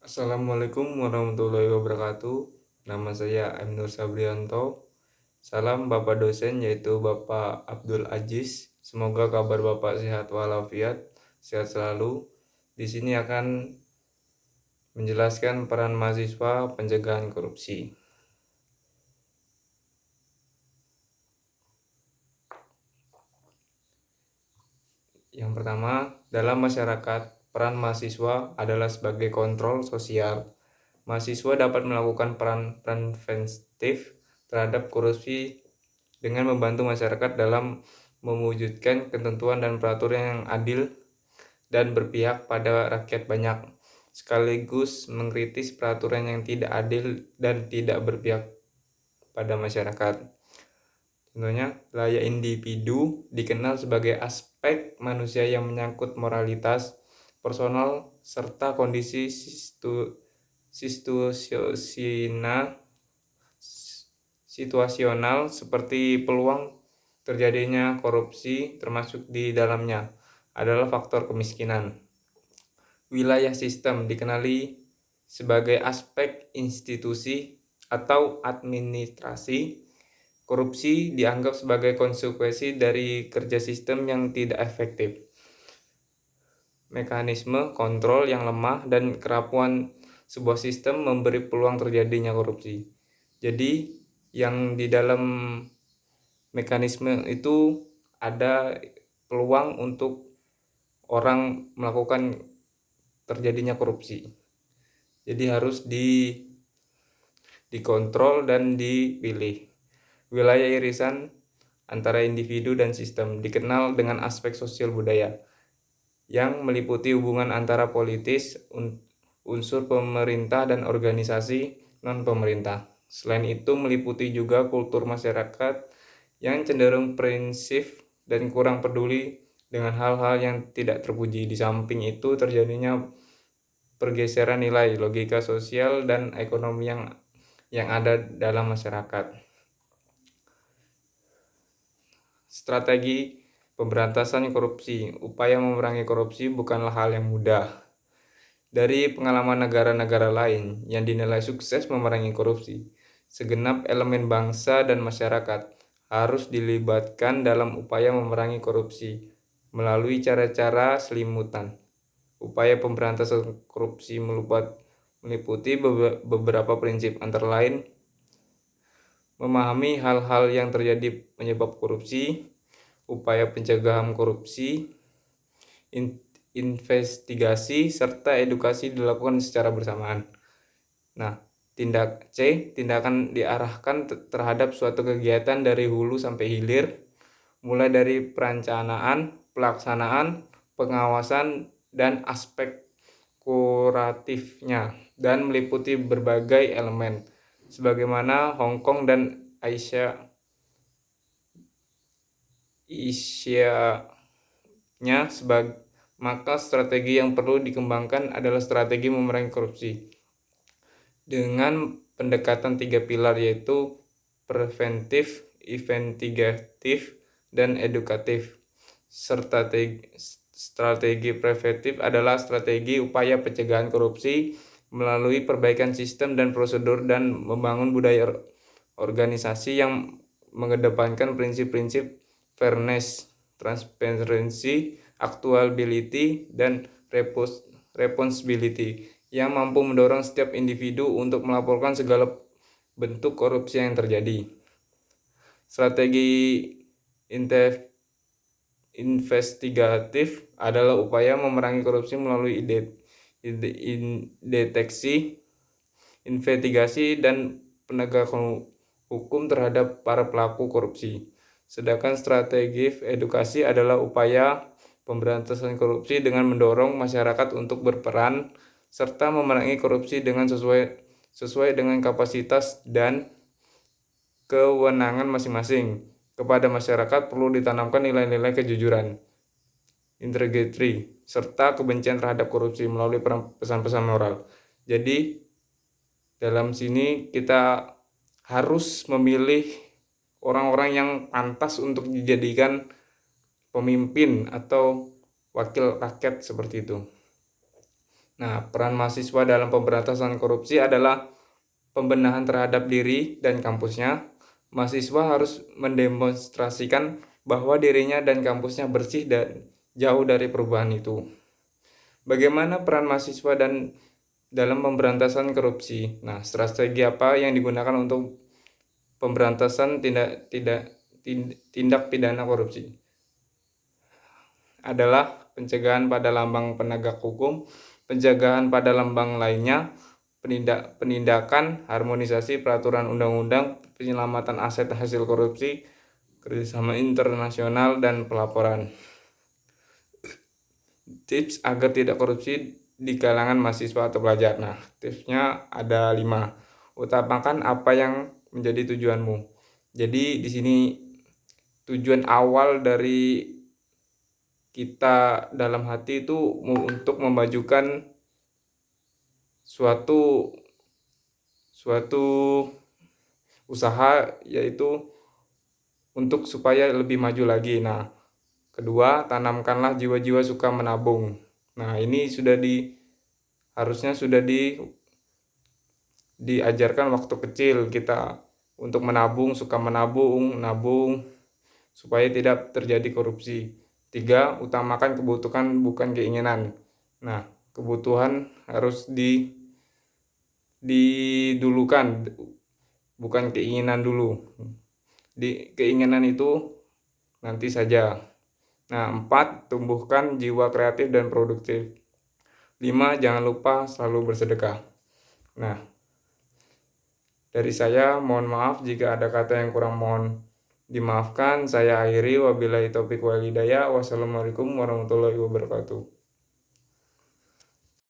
Assalamualaikum warahmatullahi wabarakatuh. Nama saya M. Nur Sabrianto. Salam Bapak dosen yaitu Bapak Abdul Aziz. Semoga kabar Bapak sehat walafiat, sehat selalu. Di sini akan menjelaskan peran mahasiswa pencegahan korupsi. Yang pertama, dalam masyarakat, peran mahasiswa adalah sebagai kontrol sosial. Mahasiswa dapat melakukan peran preventif terhadap korupsi dengan membantu masyarakat dalam mewujudkan ketentuan dan peraturan yang adil dan berpihak pada rakyat banyak, sekaligus mengkritis peraturan yang tidak adil dan tidak berpihak pada masyarakat. Contohnya, layak individu dikenal sebagai aspek manusia yang menyangkut moralitas, personal, serta kondisi situasional seperti peluang terjadinya korupsi termasuk di dalamnya adalah faktor kemiskinan. Wilayah sistem dikenali sebagai aspek institusi atau administrasi. Korupsi dianggap sebagai konsekuensi dari kerja sistem yang tidak efektif. Mekanisme kontrol yang lemah dan kerapuan sebuah sistem memberi peluang terjadinya korupsi. Jadi, yang di dalam mekanisme itu ada peluang untuk orang melakukan terjadinya korupsi. Jadi harus dikontrol dan dipilih. Wilayah irisan antara individu dan sistem dikenal dengan aspek sosial budaya yang meliputi hubungan antara politis, unsur pemerintah dan organisasi non-pemerintah. Selain itu meliputi juga kultur masyarakat yang cenderung prinsip dan kurang peduli dengan hal-hal yang tidak terpuji. Di samping itu terjadinya pergeseran nilai, logika sosial dan ekonomi yang ada dalam masyarakat. Strategi pemberantasan korupsi. Upaya memerangi korupsi bukanlah hal yang mudah. Dari pengalaman negara-negara lain yang dinilai sukses memerangi korupsi, segenap elemen bangsa dan masyarakat harus dilibatkan dalam upaya memerangi korupsi melalui cara-cara selimutan. Upaya pemberantasan korupsi meliputi beberapa prinsip, antara lain memahami hal-hal yang terjadi penyebab korupsi, upaya pencegahan korupsi, investigasi, serta edukasi dilakukan secara bersamaan. Nah, tindakan diarahkan terhadap suatu kegiatan dari hulu sampai hilir, mulai dari perencanaan, pelaksanaan, pengawasan, dan aspek kuratifnya, dan meliputi berbagai elemen, sebagaimana Hong Kong dan Asia-nya maka strategi yang perlu dikembangkan adalah strategi memerangi korupsi dengan pendekatan 3 pilar, yaitu preventif, investigatif, dan edukatif. Strategi preventif adalah strategi upaya pencegahan korupsi melalui perbaikan sistem dan prosedur dan membangun budaya organisasi yang mengedepankan prinsip-prinsip fairness, transparency, accountability, dan responsibility yang mampu mendorong setiap individu untuk melaporkan segala bentuk korupsi yang terjadi. Strategi investigatif adalah upaya memerangi korupsi melalui deteksi, investigasi, dan penegakan hukum terhadap para pelaku korupsi. Sedangkan strategi edukasi adalah upaya pemberantasan korupsi dengan mendorong masyarakat untuk berperan serta memerangi korupsi dengan sesuai dengan kapasitas dan kewenangan masing-masing. Kepada masyarakat perlu ditanamkan nilai-nilai kejujuran, integriti, serta kebencian terhadap korupsi melalui pesan-pesan moral. Jadi dalam sini kita harus memilih orang-orang yang pantas untuk dijadikan pemimpin atau wakil rakyat seperti itu. Nah, peran mahasiswa dalam pemberantasan korupsi adalah pembenahan terhadap diri dan kampusnya. Mahasiswa harus mendemonstrasikan bahwa dirinya dan kampusnya bersih dan jauh dari perubahan itu. Bagaimana peran mahasiswa dan dalam pemberantasan korupsi? Nah, strategi apa yang digunakan untuk pemberantasan tindak pidana korupsi? Adalah pencegahan pada lambang penegak hukum, pencegahan pada lambang lainnya, penindakan, harmonisasi peraturan undang-undang, penyelamatan aset hasil korupsi, kerjasama internasional, dan pelaporan. Tips agar tidak korupsi di kalangan mahasiswa atau pelajar. Nah, tipsnya ada 5. Utamakan apa yang menjadi tujuanmu. Jadi di sini tujuan awal dari kita dalam hati itu untuk memajukan suatu usaha, yaitu untuk supaya lebih maju lagi. Nah, kedua, tanamkanlah jiwa-jiwa suka menabung. Nah, ini harusnya sudah diajarkan waktu kecil kita untuk menabung, suka nabung supaya tidak terjadi korupsi. 3, utamakan kebutuhan bukan keinginan. Nah, kebutuhan harus didulukan, bukan keinginan dulu. Keinginan itu nanti saja. Nah, 4, tumbuhkan jiwa kreatif dan produktif. 5, jangan lupa selalu bersedekah. Nah, dari saya mohon maaf jika ada kata yang kurang, mohon dimaafkan. Saya akhiri, wabillahi taufiq wal hidayah. Wassalamualaikum warahmatullahi wabarakatuh.